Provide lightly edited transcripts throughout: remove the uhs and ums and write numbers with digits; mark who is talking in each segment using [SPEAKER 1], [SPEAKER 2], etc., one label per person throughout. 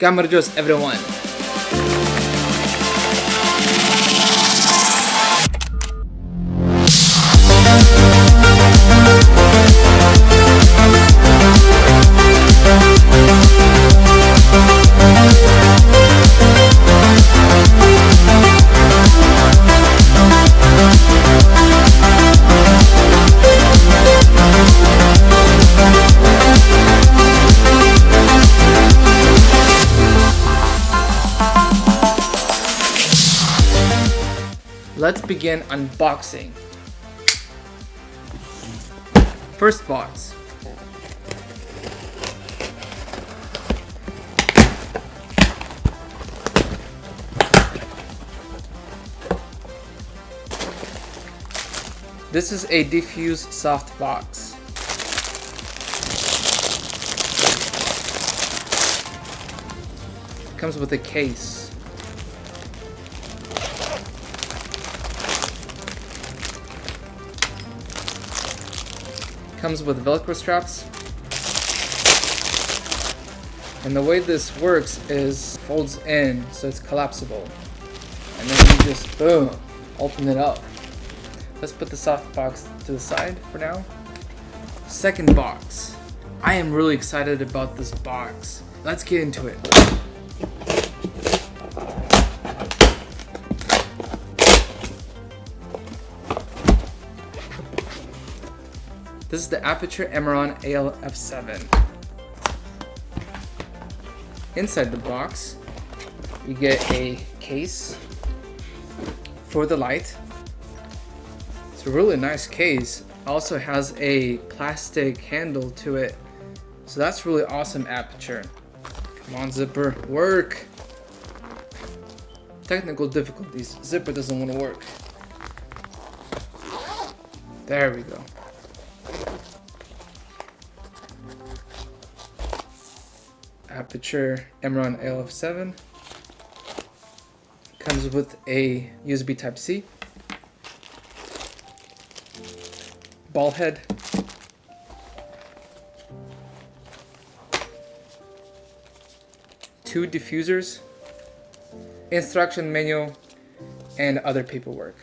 [SPEAKER 1] Camarajos, everyone. Let's begin unboxing. First box. This is a Diffuse soft box. Comes with a case. Comes with Velcro straps. And the way this works is folds in, so it's collapsible. And then you just, boom, open it up. Let's put the soft box to the side for now. Second box. I am really excited about this box. Let's get into it. This is the Aputure Amaran AL-F7. Inside the box, you get a case for the light. It's a really nice case. Also has a plastic handle to it. So that's really awesome, Aputure. Come on, zipper, work. Technical difficulties. Zipper doesn't want to work. There we go. Aputure Amaran AL-F7 comes with a USB Type-C, ball head, two diffusers, instruction manual, and other paperwork.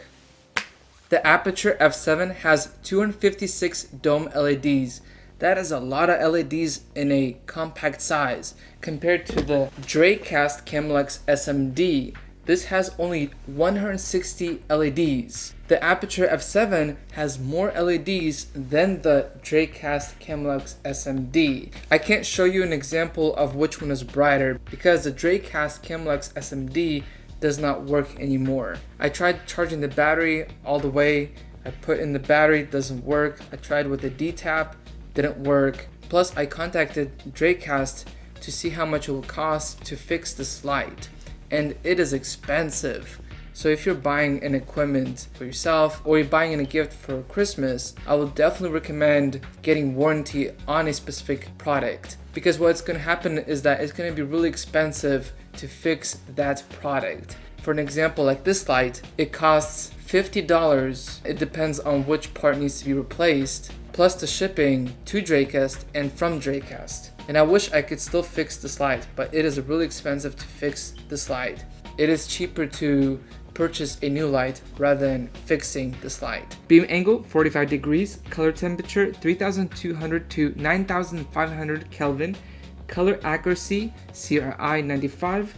[SPEAKER 1] The Aputure F7 has 256 dome LEDs. That is a lot of LEDs in a compact size compared to the Dracast Camlex SMD. This has only 160 LEDs. The Aputure F7 has more LEDs than the Dracast Camlex SMD. I can't show you an example of which one is brighter because the Dracast Camlex SMD does not work anymore. I tried charging the battery all the way. I put in the battery, it doesn't work. I tried with the D-tap, didn't work. Plus I contacted Dracast to see how much it will cost to fix this light, and it is expensive. So if you're buying an equipment for yourself or you're buying a gift for Christmas, I would definitely recommend getting warranty on a specific product, because what's going to happen is that it's going to be really expensive to fix that product. For an example, like this light, it costs $50. It depends on which part needs to be replaced, plus the shipping to Dracast and from Dracast. And I wish I could still fix this light, but it is really expensive to fix this light. It is cheaper to purchase a new light rather than fixing this light. Beam angle 45 degrees, color temperature 3200 to 9500 Kelvin, color accuracy CRI 95,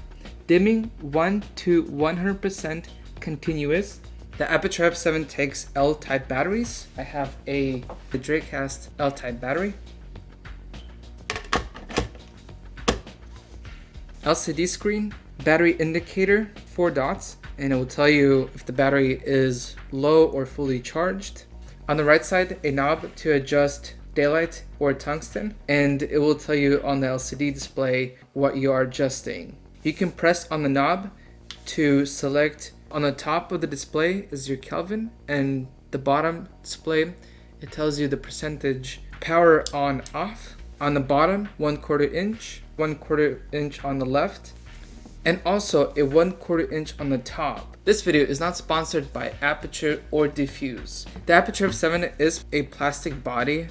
[SPEAKER 1] dimming 1 to 100% continuous. The Aputure F7 takes L-type batteries. I have the Dracast L-type battery. LCD screen, battery indicator, 4 dots, and it will tell you if the battery is low or fully charged. On the right side, a knob to adjust daylight or tungsten, and it will tell you on the LCD display what you are adjusting. You can press on the knob to select. On the top of the display is your Kelvin, and the bottom display, it tells you the percentage power on off. On the bottom, 1/4 inch, 1/4 inch on the left, and also a 1/4 inch on the top. This video is not sponsored by Aputure or Diffuse. The Aputure F7 is a plastic body,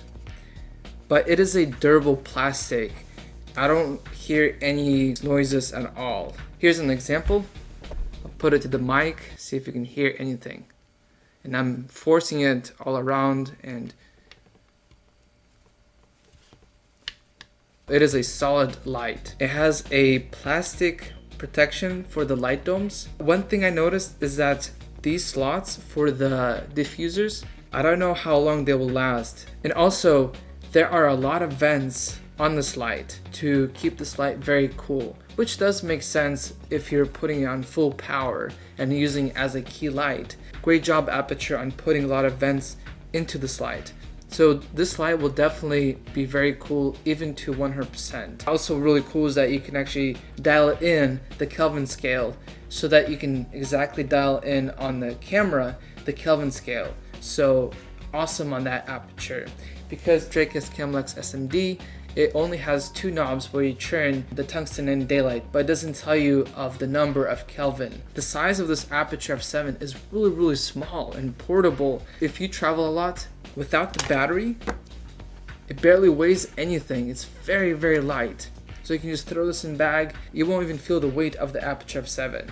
[SPEAKER 1] but it is a durable plastic. I don't hear any noises at all. Here's an example. I'll put it to the mic, see if you can hear anything. And I'm forcing it all around, and it is a solid light. It has a plastic protection for the light domes. One thing I noticed is that these slots for the diffusers, I don't know how long they will last. And also, there are a lot of vents on this light to keep this light very cool, which does make sense if you're putting it on full power and using it as a key light. Great job, Aputure, on putting a lot of vents into this light. So this light will definitely be very cool even to 100%. Also really cool is that you can actually dial it in the Kelvin scale so that you can exactly dial in on the camera the Kelvin scale. So awesome on that Aputure. Because Drake's Camlex SMD, it only has 2 knobs where you turn the tungsten and daylight, but it doesn't tell you of the number of Kelvin. The size of this Aputure F7 is really small and portable. If you travel a lot, without the battery, it barely weighs anything. It's very light. So you can just throw this in bag. You won't even feel the weight of the Aputure F7.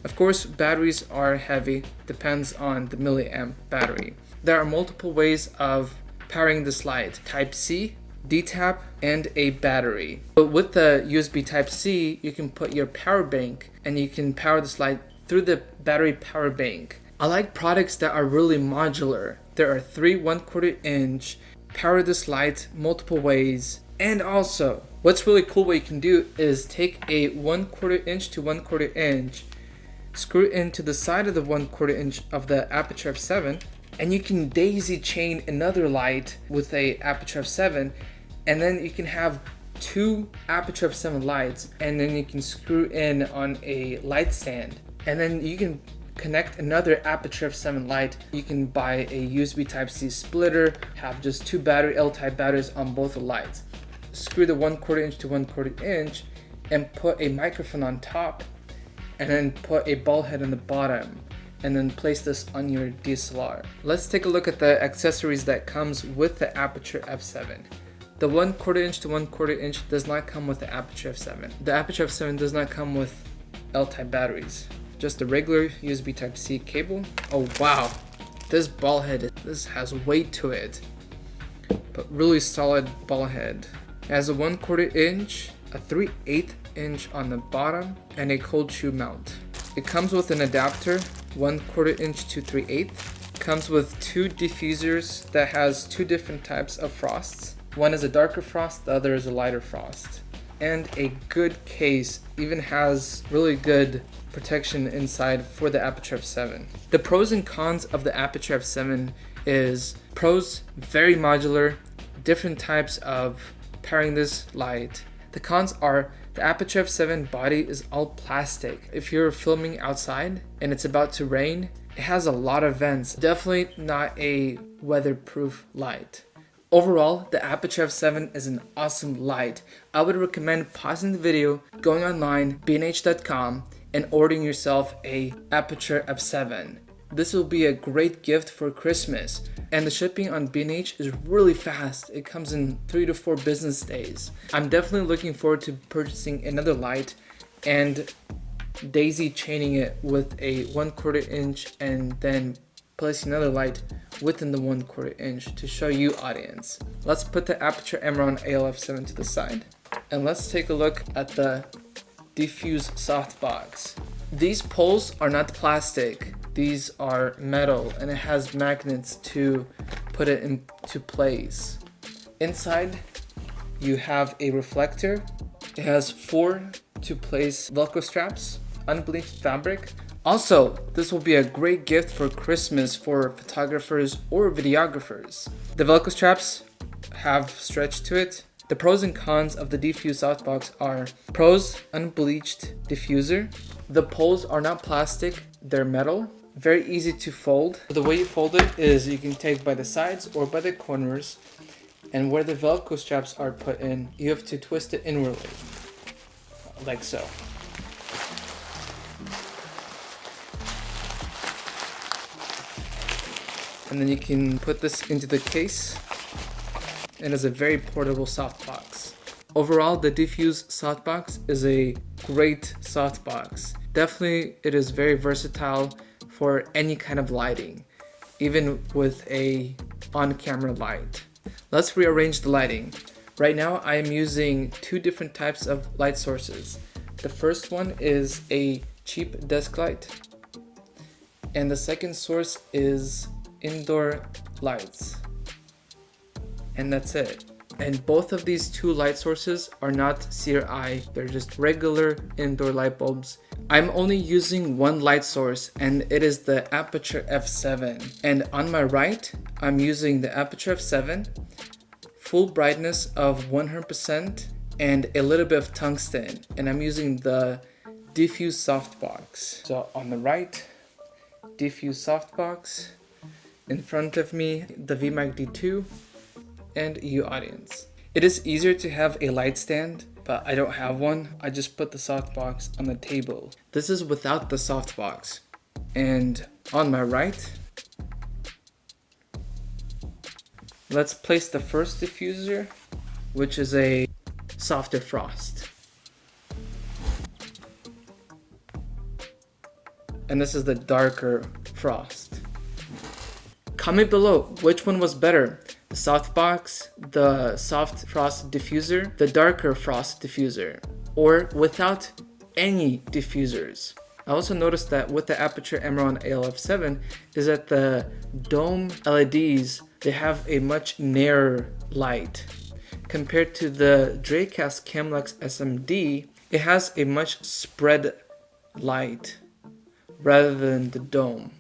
[SPEAKER 1] Of course, batteries are heavy, depends on the milliamp battery. There are multiple ways of powering this light. Type-C, D-tap, and a battery. But with the USB Type-C, you can put your power bank and you can power this light through the battery power bank. I like products that are really modular. There are 3 1/4 inch, power this light multiple ways. And also, what's really cool what you can do is take a 1/4 inch to 1/4 inch, screw it into the side of the 1/4 inch of the Aputure F7, and you can daisy chain another light with a Aputure F7, and then you can have 2 Aputure F7 lights, and then you can screw in on a light stand, and then you can connect another Aputure F7 light. You can buy a USB Type-C splitter, have just 2 L-type batteries on both the lights. Screw the 1/4 inch to 1/4 inch and put a microphone on top, and then put a ball head on the bottom, and then place this on your DSLR. Let's take a look at the accessories that comes with the Aputure F7. The 1/4 inch to 1/4 inch does not come with the Aputure F7. The Aputure F7 does not come with L-type batteries. Just the regular USB Type-C cable. Oh wow, this ball head, this has weight to it, but really solid ball head. It has a 1/4 inch, a 3/8 inch on the bottom, and a cold shoe mount. It comes with an adapter, 1/4 inch to 3/8. Comes with 2 diffusers that has 2 different types of frosts. One is a darker frost, the other is a lighter frost. And a good case, even has really good protection inside for the Aputure F7. The pros and cons of the Aputure F7 is pros, very modular, different types of powering this light. The cons are the Aputure F7 body is all plastic. If you're filming outside and it's about to rain, it has a lot of vents. Definitely not a weatherproof light. Overall, the Aputure F7 is an awesome light. I would recommend pausing the video, going online, bnh.com, and ordering yourself a Aputure F7. This will be a great gift for Christmas, and the shipping on B&H is really fast. It comes in 3 to 4 business days. I'm definitely looking forward to purchasing another light and daisy chaining it with a 1/4 inch and then placing another light within the 1/4 inch to show you audience. Let's put the Aputure Amaran AL-F7 to the side, and let's take a look at the Diffuse softbox. These poles are not plastic. These are metal, and it has magnets to put it into place. Inside, you have a reflector. It has 4 to place Velcro straps, unbleached fabric. Also, this will be a great gift for Christmas for photographers or videographers. The Velcro straps have stretch to it. The pros and cons of the Diffuse softbox are: pros, unbleached diffuser. The poles are not plastic, they're metal. Very easy to fold. The way you fold it is you can take by the sides or by the corners, and where the Velcro straps are put in, you have to twist it inwardly, like so. And then you can put this into the case, and it's a very portable softbox. Overall, the Diffuse softbox is a great softbox. Definitely, it is very versatile for any kind of lighting, even with a on-camera light. Let's rearrange the lighting. Right now, I am using two different types of light sources. The first one is a cheap desk light, and the second source is indoor lights. And that's it. And both of these two light sources are not CRI, they're just regular indoor light bulbs. I'm only using one light source, and it is the Aputure F7. And on my right, I'm using the Aputure F7, full brightness of 100% and a little bit of tungsten. And I'm using the Diffuse softbox. So on the right, Diffuse softbox. In front of me, the V Mic D2. And you audience. It is easier to have a light stand, but I don't have one. I just put the softbox on the table. This is without the softbox. And on my right, let's place the first diffuser, which is a softer frost. And this is the darker frost. Comment below which one was better. The softbox, the soft frost diffuser, the darker frost diffuser, or without any diffusers. I also noticed that with the Aputure Amaran AL-F7 is that the dome LEDs, they have a much narrower light. Compared to the Dracast Camlux SMD, it has a much spread light rather than the dome.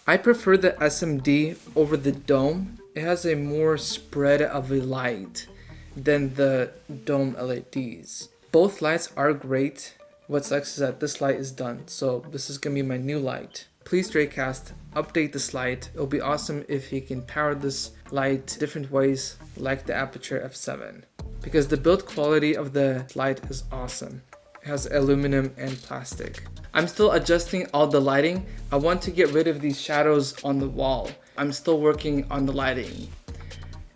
[SPEAKER 1] I prefer the SMD over the dome. It has a more spread of a light than the dome LEDs. Both lights are great. What sucks is that this light is done, so this is gonna be my new light. Please Dracast, update this light. It'll be awesome if you can power this light different ways like the Aputure F7, because the build quality of the light is awesome. It has aluminum and plastic. I'm still adjusting all the lighting. I want to get rid of these shadows on the wall. I'm still working on the lighting.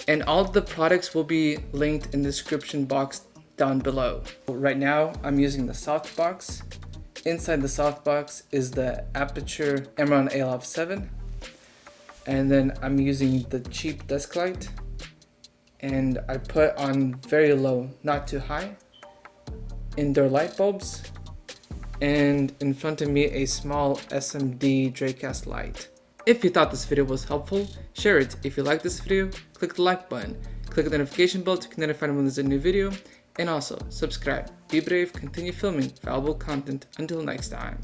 [SPEAKER 1] And all the products will be linked in the description box down below. Right now, I'm using the softbox. Inside the softbox is the Aputure Amaran AL-F7. And then I'm using the cheap desk light. And I put on very low, not too high, indoor light bulbs. And in front of me, a small SMD Dracast light. If you thought this video was helpful, share it. If you like this video, click the like button. Click the notification bell to get notified when there's a new video. And also, subscribe. Be brave, continue filming valuable content. Until next time.